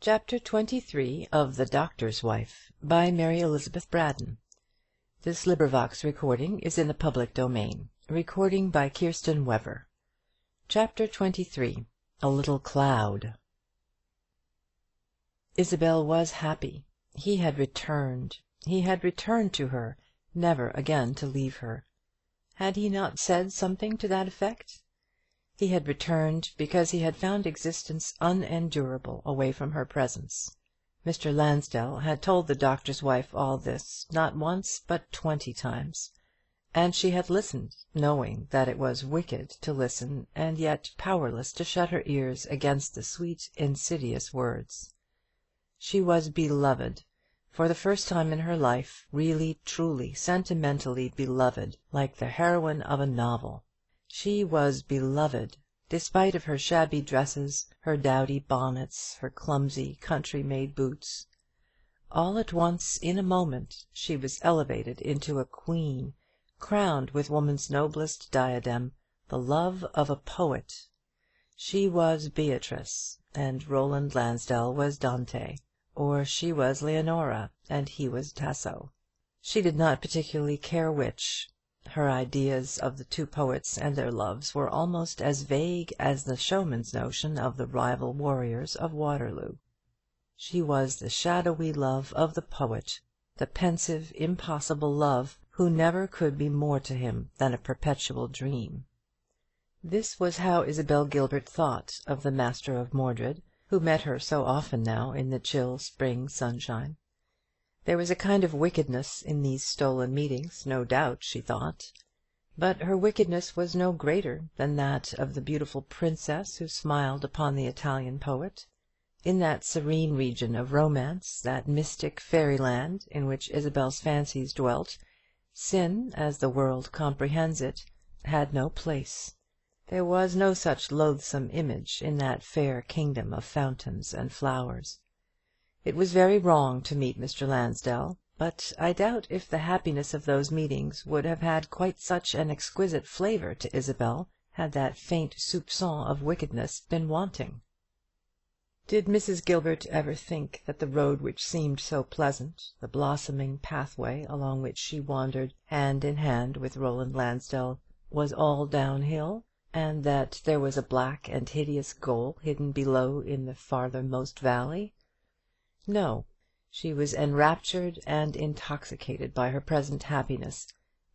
Chapter 23 of The Doctor's Wife, by Mary Elizabeth Braddon. This recording is in the public domain. Recording by Kirsten Weber. Chapter 23. A Little Cloud. Isabel was happy. He had returned. He had returned to her, never again to leave her. Had he not said something to that effect? He had returned because he had found existence unendurable away from her presence. Mr. Lansdell had told the doctor's wife all this, not once but 20 times, and she had listened, knowing that it was wicked to listen, and yet powerless to shut her ears against the sweet, insidious words. She was beloved, for the first time in her life, really, truly, sentimentally beloved, like the heroine of a novel. She was beloved, despite of her shabby dresses, her dowdy bonnets, her clumsy country-made boots. All at once, in a moment, she was elevated into a queen, crowned with woman's noblest diadem, the love of a poet. She was Beatrice, and Roland Lansdell was Dante, or she was Leonora, and he was Tasso. She did not particularly care which. Her ideas of the two poets and their loves were almost as vague as the showman's notion of the rival warriors of Waterloo. She was the shadowy love of the poet, the pensive, impossible love who never could be more to him than a perpetual dream. This was how Isabel Gilbert thought of the master of Mordred, who met her so often now in the chill spring sunshine. There was a kind of wickedness in these stolen meetings, no doubt, she thought; but her wickedness was no greater than that of the beautiful princess who smiled upon the Italian poet. In that serene region of romance, that mystic fairyland in which Isabel's fancies dwelt, sin, as the world comprehends it, had no place. There was no such loathsome image in that fair kingdom of fountains and flowers. It was very wrong to meet Mr. Lansdell, but I doubt if the happiness of those meetings would have had quite such an exquisite flavour to Isabel had that faint soupçon of wickedness been wanting. Did Mrs. Gilbert ever think that the road which seemed so pleasant, the blossoming pathway along which she wandered hand in hand with Roland Lansdell, was all downhill, and that there was a black and hideous goal hidden below in the farthermost valley? No, she was enraptured and intoxicated by her present happiness,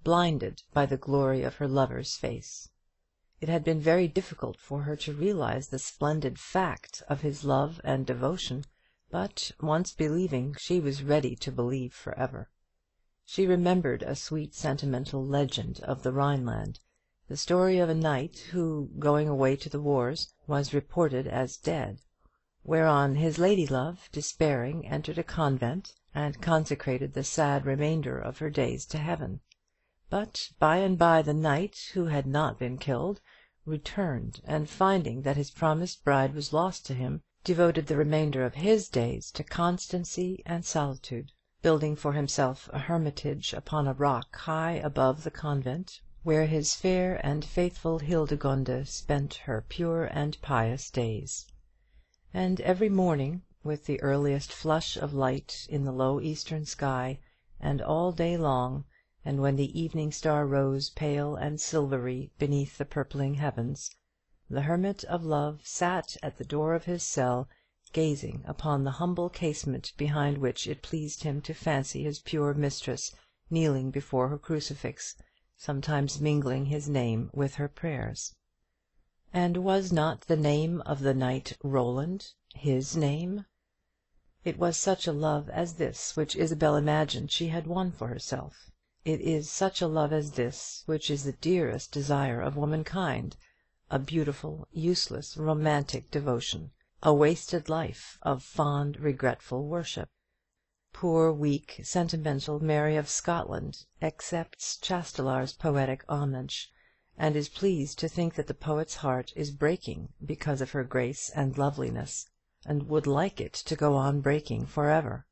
blinded by the glory of her lover's face. It had been very difficult for her to realize the splendid fact of his love and devotion, but, once believing, she was ready to believe for ever. She remembered a sweet sentimental legend of the Rhineland, the story of a knight who, going away to the wars, was reported as dead, whereon his lady-love, despairing, entered a convent, and consecrated the sad remainder of her days to heaven. But by and by the knight, who had not been killed, returned, and finding that his promised bride was lost to him, devoted the remainder of his days to constancy and solitude, building for himself a hermitage upon a rock high above the convent, where his fair and faithful Hildegonde spent her pure and pious days. And every morning, with the earliest flush of light in the low eastern sky, and all day long, and when the evening star rose pale and silvery beneath the purpling heavens, the hermit of love sat at the door of his cell, gazing upon the humble casement behind which it pleased him to fancy his pure mistress kneeling before her crucifix, sometimes mingling his name with her prayers. And was not the name of the knight Roland his name? It was such a love as this which Isabel imagined she had won for herself. It is such a love as this which is the dearest desire of womankind, a beautiful, useless, romantic devotion, a wasted life of fond, regretful worship. Poor, weak, sentimental Mary of Scotland accepts Chastelar's poetic homage, and is pleased to think that the poet's heart is breaking because of her grace and loveliness, and would like it to go on breaking for ever.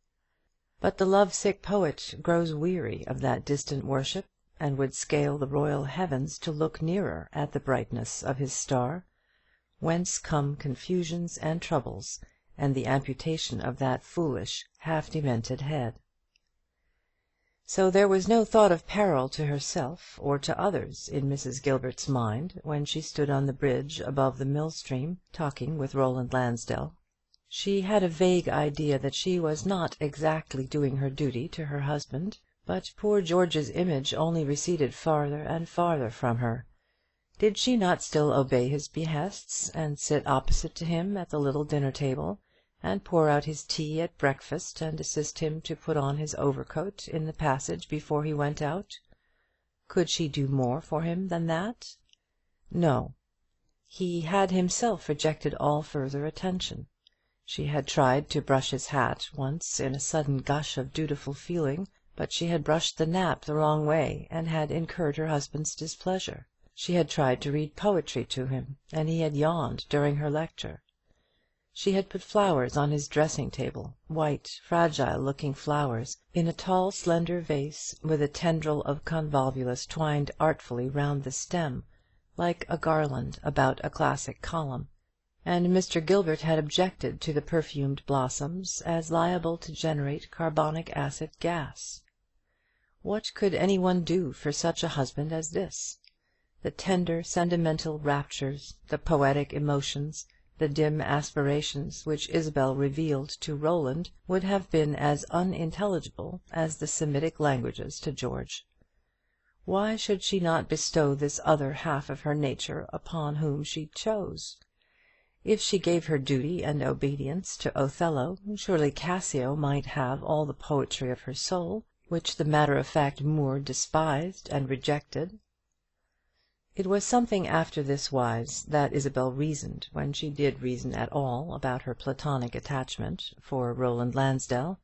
But the love-sick poet grows weary of that distant worship, and would scale the royal heavens to look nearer at the brightness of his star, whence come confusions and troubles, and the amputation of that foolish, half-demented head. So there was no thought of peril to herself or to others in Mrs. Gilbert's mind when she stood on the bridge above the mill stream, talking with Roland Lansdell. She had a vague idea that she was not exactly doing her duty to her husband, but poor George's image only receded farther and farther from her. Did she not still obey his behests, and sit opposite to him at the little dinner table, and pour out his tea at breakfast, and assist him to put on his overcoat in the passage before he went out? Could she do more for him than that? No. He had himself rejected all further attention. She had tried to brush his hat once in a sudden gush of dutiful feeling, but she had brushed the nap the wrong way, and had incurred her husband's displeasure. She had tried to read poetry to him, and he had yawned during her lecture. She had put flowers on his dressing-table, white, fragile-looking flowers, in a tall, slender vase, with a tendril of convolvulus twined artfully round the stem, like a garland about a classic column; and Mr. Gilbert had objected to the perfumed blossoms as liable to generate carbonic acid gas. What could any one do for such a husband as this? The tender sentimental raptures, the poetic emotions, the dim aspirations which Isabel revealed to Roland would have been as unintelligible as the Semitic languages to George. Why should she not bestow this other half of her nature upon whom she chose? If she gave her duty and obedience to Othello, surely Cassio might have all the poetry of her soul, which the matter-of-fact Moor despised and rejected. It was something after this wise that Isabel reasoned, when she did reason at all about her platonic attachment for Roland Lansdell.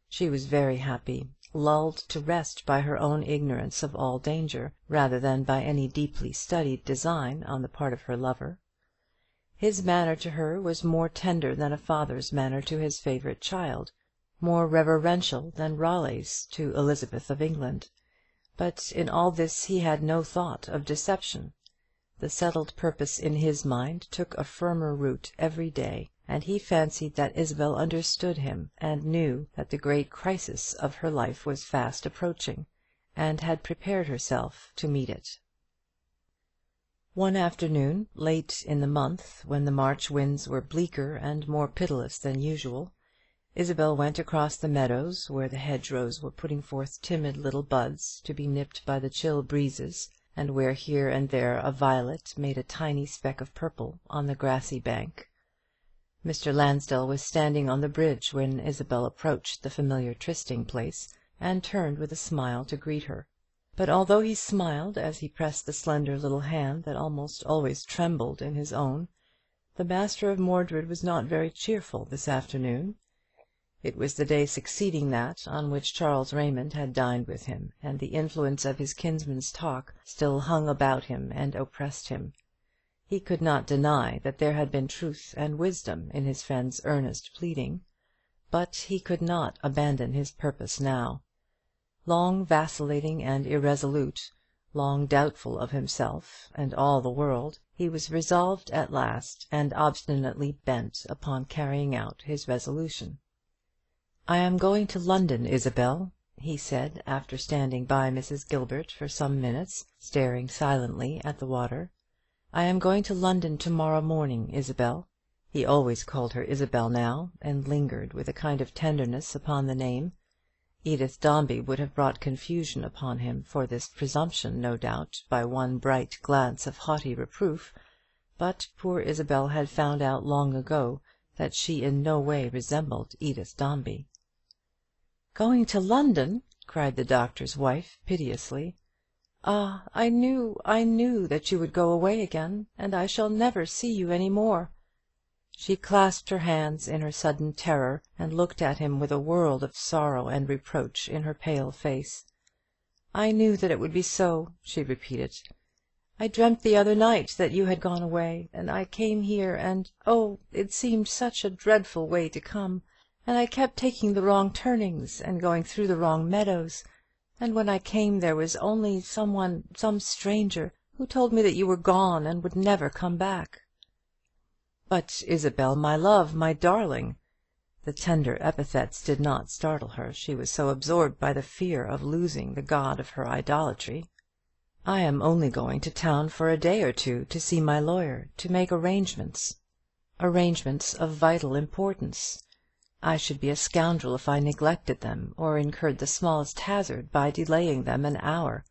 She was very happy, lulled to rest by her own ignorance of all danger, rather than by any deeply studied design on the part of her lover. His manner to her was more tender than a father's manner to his favourite child, more reverential than Raleigh's to Elizabeth of England. But in all this he had no thought of deception. The settled purpose in his mind took a firmer root every day, and he fancied that Isabel understood him, and knew that the great crisis of her life was fast approaching, and had prepared herself to meet it. One afternoon, late in the month, when the March winds were bleaker and more pitiless than usual, Isabel went across the meadows, where the hedgerows were putting forth timid little buds to be nipped by the chill breezes, and where here and there a violet made a tiny speck of purple on the grassy bank. Mr. Lansdell was standing on the bridge when Isabel approached the familiar trysting-place, and turned with a smile to greet her. But although he smiled as he pressed the slender little hand that almost always trembled in his own, the master of Mordred was not very cheerful this afternoon. It was the day succeeding that on which Charles Raymond had dined with him, and the influence of his kinsman's talk still hung about him and oppressed him. He could not deny that there had been truth and wisdom in his friend's earnest pleading, but he could not abandon his purpose now. Long vacillating and irresolute, long doubtful of himself and all the world, he was resolved at last, and obstinately bent upon carrying out his resolution. "I am going to London, Isabel," he said, after standing by Mrs. Gilbert for some minutes, staring silently at the water. "I am going to London to-morrow morning, Isabel." He always called her Isabel now, and lingered with a kind of tenderness upon the name. Edith Dombey would have brought confusion upon him for this presumption, no doubt, by one bright glance of haughty reproof; but poor Isabel had found out long ago that she in no way resembled Edith Dombey. "Going to London!" cried the doctor's wife, piteously. "Ah, I knew that you would go away again, and I shall never see you any more." She clasped her hands in her sudden terror, and looked at him with a world of sorrow and reproach in her pale face. "I knew that it would be so," she repeated. "I dreamt the other night that you had gone away, and I came here, and oh, it seemed such a dreadful way to come, and I kept taking the wrong turnings, and going through the wrong meadows, and when I came there was only some stranger, who told me that you were gone and would never come back." But Isabel, my love, my darling!" The tender epithets did not startle her, she was so absorbed by the fear of losing the god of her idolatry. "I am only going to town for a day or two to see my lawyer, to make arrangements of vital importance. I should be a scoundrel if I neglected them, or incurred the smallest hazard by delaying them an hour.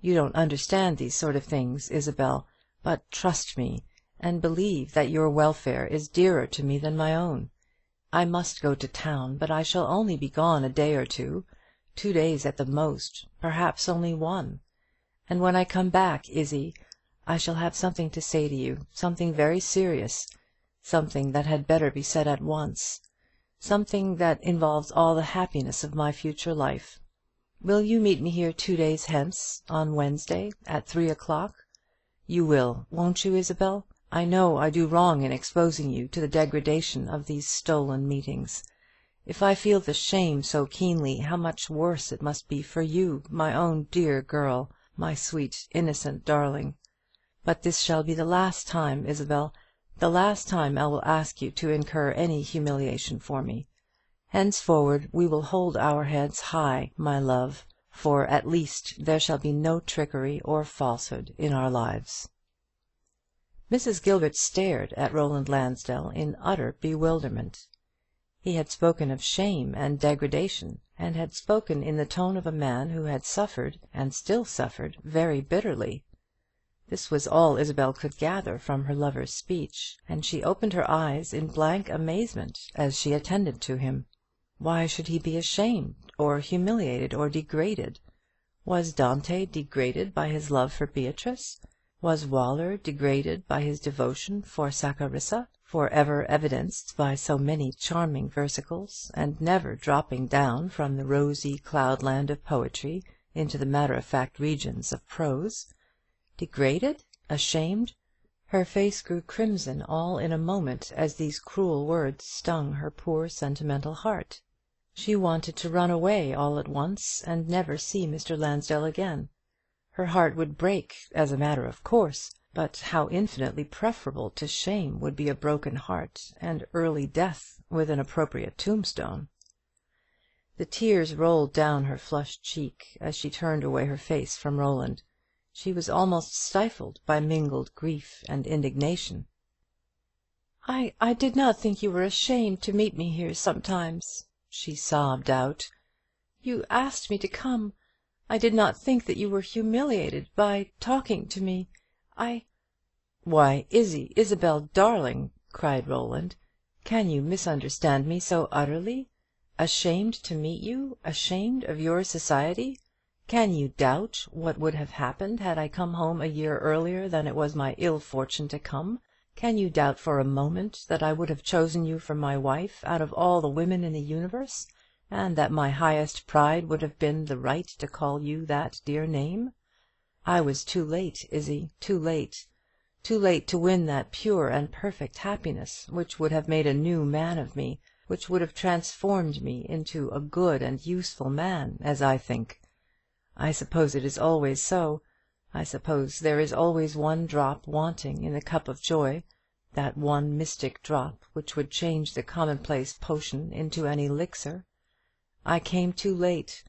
You don't understand these sort of things, Isabel, but trust me, and believe that your welfare is dearer to me than my own. I must go to town, but I shall only be gone a day or two, 2 days at the most, perhaps only one. And when I come back, Izzie, I shall have something to say to you, something very serious, something that had better be said at once, something that involves all the happiness of my future life. Will you meet me here 2 days hence, on Wednesday, at 3 o'clock? You will, won't you, Isabel? I know I do wrong in exposing you to the degradation of these stolen meetings. If I feel the shame so keenly, how much worse it must be for you, my own dear girl, my sweet innocent darling. But this shall be the last time, Isabel, the last time I will ask you to incur any humiliation for me. Henceforward we will hold our heads high, my love, for at least there shall be no trickery or falsehood in our lives." Mrs. Gilbert stared at Roland Lansdell in utter bewilderment. He had spoken of shame and degradation, and had spoken in the tone of a man who had suffered, and still suffered, very bitterly. This was all Isabel could gather from her lover's speech, and she opened her eyes in blank amazement as she attended to him. Why should he be ashamed, or humiliated, or degraded? Was Dante degraded by his love for Beatrice? Was Waller degraded by his devotion for Saccharissa, for ever evidenced by so many charming versicles, and never dropping down from the rosy cloudland of poetry into the matter-of-fact regions of prose? Degraded? Ashamed? Her face grew crimson all in a moment as these cruel words stung her poor sentimental heart. She wanted to run away all at once, and never see Mr. Lansdell again. Her heart would break as a matter of course, but how infinitely preferable to shame would be a broken heart, and early death with an appropriate tombstone. The tears rolled down her flushed cheek as she turned away her face from Roland. She was almost stifled by mingled grief and indignation. I did not think you were ashamed to meet me here sometimes," she sobbed out. "You asked me to come. I did not think that you were humiliated by talking to me. "Why, Isabel, darling," cried Roland, "can you misunderstand me so utterly? Ashamed to meet you, ashamed of your society? Can you doubt what would have happened had I come home a year earlier than it was my ill fortune to come? Can you doubt for a moment that I would have chosen you for my wife out of all the women in the universe, and that my highest pride would have been the right to call you that dear name? I was too late, Izzie, too late to win that pure and perfect happiness which would have made a new man of me, which would have transformed me into a good and useful man, as I think. I suppose it is always so. I suppose there is always one drop wanting in the cup of joy, that one mystic drop which would change the commonplace potion into an elixir. I came too late.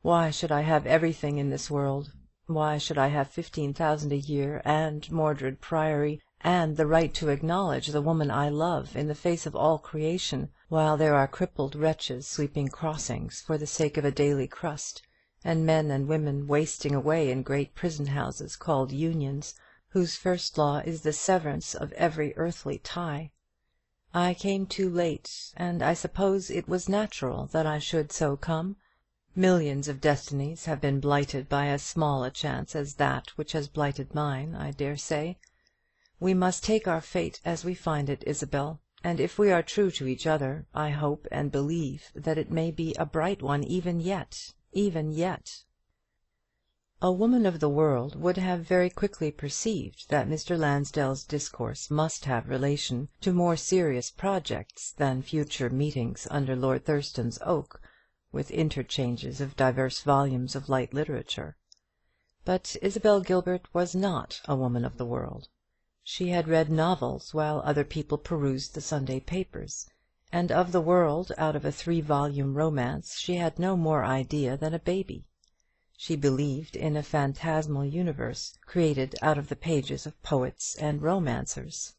Why should I have everything in this world? Why should I have 15,000 a year, and Mordred Priory, and the right to acknowledge the woman I love in the face of all creation, while there are crippled wretches sweeping crossings for the sake of a daily crust, and men and women wasting away in great prison houses called unions, whose first law is the severance of every earthly tie? I came too late, and I suppose it was natural that I should so come. Millions of destinies have been blighted by as small a chance as that which has blighted mine, I dare say. We must take our fate as we find it, Isabel, and if we are true to each other, I hope and believe that it may be a bright one even yet, even yet." A woman of the world would have very quickly perceived that Mr. Lansdell's discourse must have relation to more serious projects than future meetings under Lord Thurston's oak, with interchanges of divers volumes of light literature. But Isabel Gilbert was not a woman of the world. She had read novels while other people perused the Sunday papers, and of the world out of a 3-volume romance she had no more idea than a baby. She believed in a phantasmal universe, created out of the pages of poets and romancers.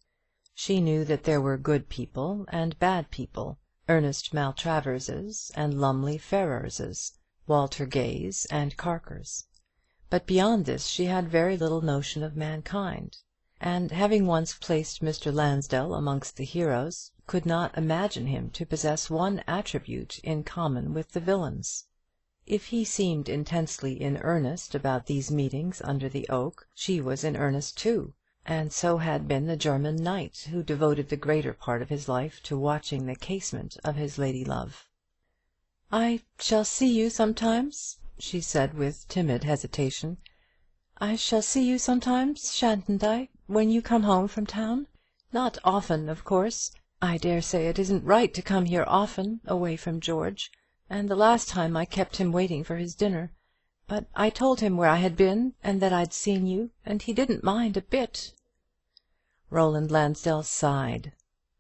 She knew that there were good people and bad people, Ernest Maltraverses and Lumley Ferrerses, Walter Gays and Carkers. But beyond this she had very little notion of mankind, and having once placed Mr. Lansdell amongst the heroes, could not imagine him to possess one attribute in common with the villains. If he seemed intensely in earnest about these meetings under the oak, she was in earnest too, and so had been the German knight who devoted the greater part of his life to watching the casement of his lady love. "I shall see you sometimes," she said with timid hesitation. "I shall see you sometimes, shan't I, when you come home from town? Not often, of course. I dare say it isn't right to come here often, away from George, and the last time I kept him waiting for his dinner. But I told him where I had been, and that I'd seen you, and he didn't mind a bit." Roland Lansdell sighed.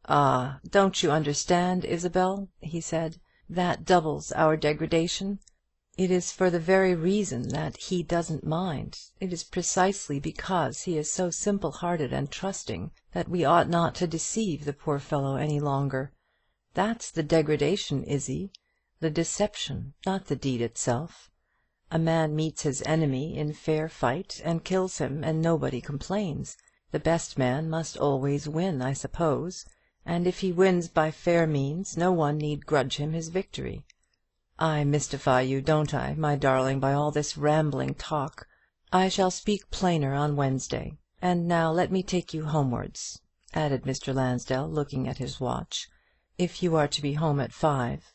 "Ah, don't you understand, Isabel?" he said. "That doubles our degradation. It is for the very reason that he doesn't mind. It is precisely because he is so simple-hearted and trusting that we ought not to deceive the poor fellow any longer. That's the degradation, Izzie. The deception, not the deed itself. A man meets his enemy in fair fight and kills him, and nobody complains. The best man must always win, I suppose, and if he wins by fair means no one need grudge him his victory. I mystify you, don't I, my darling, by all this rambling talk? I shall speak plainer on Wednesday. And now let me take you homewards," added Mr. Lansdell, looking at his watch, "if you are to be home at 5.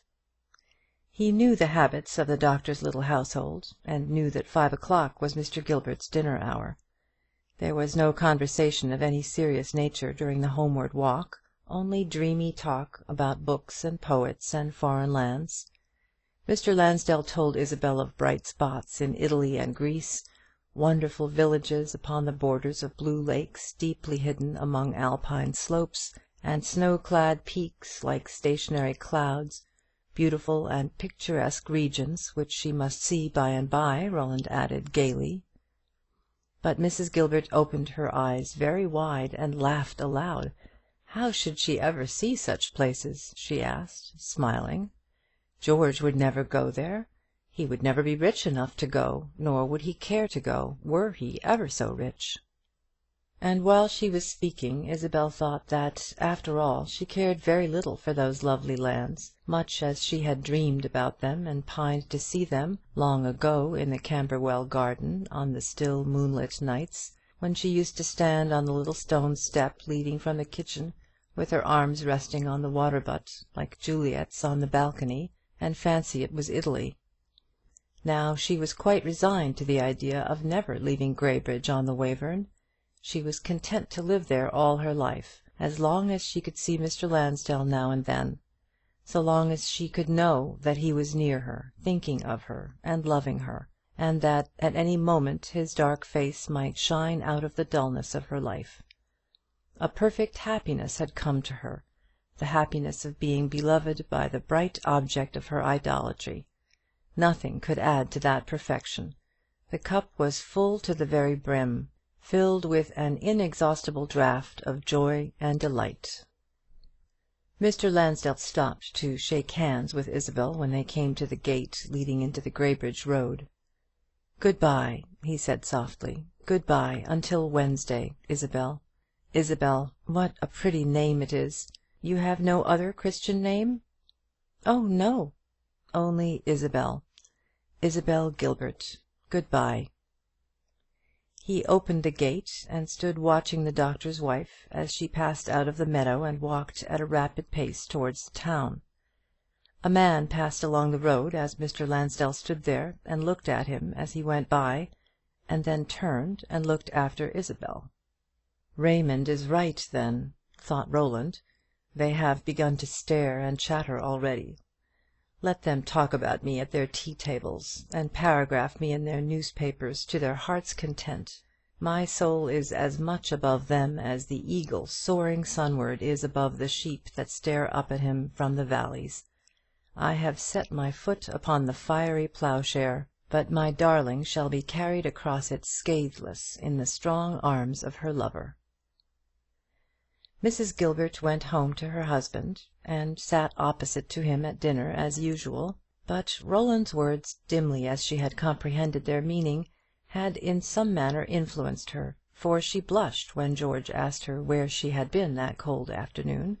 He knew the habits of the doctor's little household, and knew that 5 o'clock was Mr. Gilbert's dinner hour. There was no conversation of any serious nature during the homeward walk, only dreamy talk about books and poets and foreign lands. Mr. Lansdell told Isabel of bright spots in Italy and Greece, wonderful villages upon the borders of blue lakes deeply hidden among alpine slopes, and snow-clad peaks like stationary clouds, beautiful and picturesque regions which she must see by and by, Roland added gaily. But Mrs. Gilbert opened her eyes very wide and laughed aloud. How should she ever see such places, she asked, smiling. George would never go there. He would never be rich enough to go, nor would he care to go, were he ever so rich. And while she was speaking, Isabel thought that, after all, she cared very little for those lovely lands, much as she had dreamed about them and pined to see them long ago in the Camberwell garden on the still moonlit nights, when she used to stand on the little stone step leading from the kitchen, with her arms resting on the water butt, like Juliet's on the balcony, and fancy it was Italy. Now she was quite resigned to the idea of never leaving Graybridge on the Wayverne. She was content to live there all her life, as long as she could see Mr. Lansdell now and then, so long as she could know that he was near her, thinking of her and loving her, and that at any moment his dark face might shine out of the dulness of her life. A perfect happiness had come to her, the happiness of being beloved by the bright object of her idolatry. Nothing could add to that perfection. The cup was full to the very brim, filled with an inexhaustible draught of joy and delight. Mr. Lansdell stopped to shake hands with Isabel when they came to the gate leading into the Graybridge road. "Good-bye," he said softly. "Good-bye until Wednesday, Isabel. Isabel, what a pretty name it is! You have no other Christian name?" "Oh, no." "Only Isabel. Isabel Gilbert. Good-bye." He opened the gate and stood watching the doctor's wife as she passed out of the meadow and walked at a rapid pace towards the town. A man passed along the road as Mr. Lansdell stood there, and looked at him as he went by, and then turned and looked after Isabel. "Raymond is right, then," thought Roland. "They have begun to stare and chatter already. Let them talk about me at their tea tables, and paragraph me in their newspapers to their hearts' content. My soul is as much above them as the eagle soaring sunward is above the sheep that stare up at him from the valleys. I have set my foot upon the fiery ploughshare, but my darling shall be carried across it scatheless in the strong arms of her lover." Mrs. Gilbert went home to her husband, and sat opposite to him at dinner as usual; but Roland's words, dimly as she had comprehended their meaning, had in some manner influenced her, for she blushed when George asked her where she had been that cold afternoon.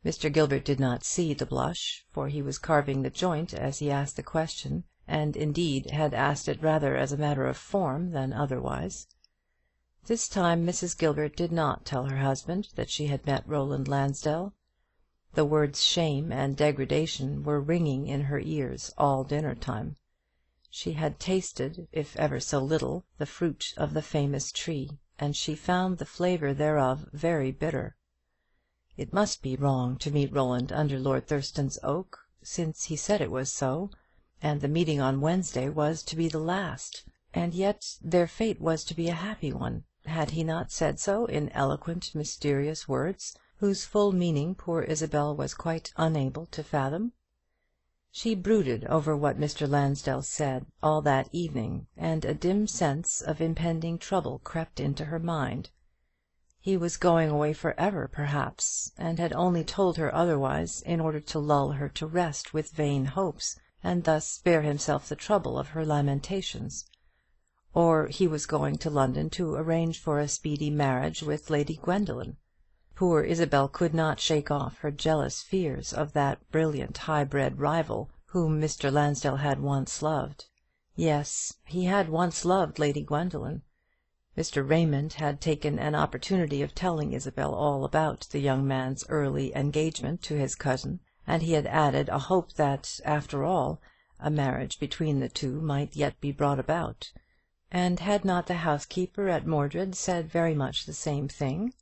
Mr. Gilbert did not see the blush, for he was carving the joint as he asked the question, and indeed had asked it rather as a matter of form than otherwise. This time Mrs. Gilbert did not tell her husband that she had met Roland Lansdell. The words shame and degradation were ringing in her ears all dinner time. She had tasted, if ever so little, the fruit of the famous tree, and she found the flavour thereof very bitter. It must be wrong to meet Roland under Lord Thurston's oak, since he said it was so, and the meeting on Wednesday was to be the last. And yet their fate was to be a happy one. Had he not said so in eloquent, mysterious words, whose full meaning poor Isabel was quite unable to fathom? She brooded over what Mr. Lansdell said all that evening, and a dim sense of impending trouble crept into her mind. He was going away for ever, perhaps, and had only told her otherwise in order to lull her to rest with vain hopes, and thus spare himself the trouble of her lamentations. Or he was going to London to arrange for a speedy marriage with Lady Gwendoline. Poor Isabel could not shake off her jealous fears of that brilliant high-bred rival whom Mr. Lansdell had once loved. Yes, he had once loved Lady Gwendoline. Mr. Raymond had taken an opportunity of telling Isabel all about the young man's early engagement to his cousin, and he had added a hope that, after all, a marriage between the two might yet be brought about. And had not the housekeeper at Mordred said very much the same thing?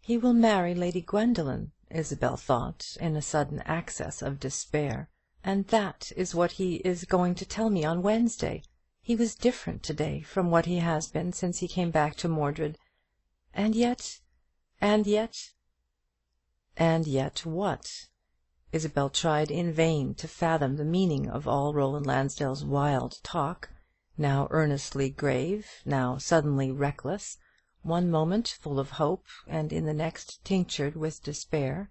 "He will marry Lady Gwendoline," Isabel thought, in a sudden access of despair, "and that is what he is going to tell me on Wednesday. He was different to-day from what he has been since he came back to Mordred. And yet what?" Isabel tried in vain to fathom the meaning of all Roland Lansdell's wild talk, now earnestly grave, now suddenly reckless, one moment full of hope, and in the next tinctured with despair.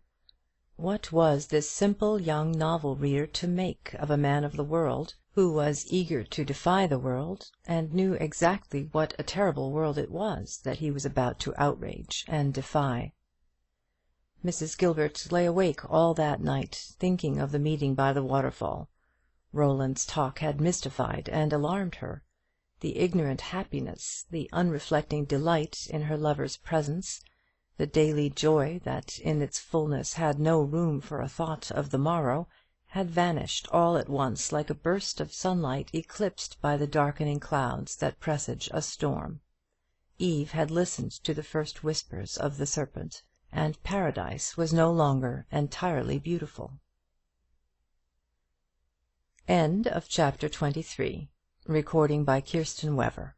What was this simple young novel reader to make of a man of the world, who was eager to defy the world, and knew exactly what a terrible world it was that he was about to outrage and defy? Mrs. Gilbert lay awake all that night, thinking of the meeting by the waterfall. Roland's talk had mystified and alarmed her. The ignorant happiness, the unreflecting delight in her lover's presence, the daily joy that in its fulness had no room for a thought of the morrow, had vanished all at once like a burst of sunlight eclipsed by the darkening clouds that presage a storm. Eve had listened to the first whispers of the serpent, and Paradise was no longer entirely beautiful. End of Chapter 23. Recording by Kirsten Wever.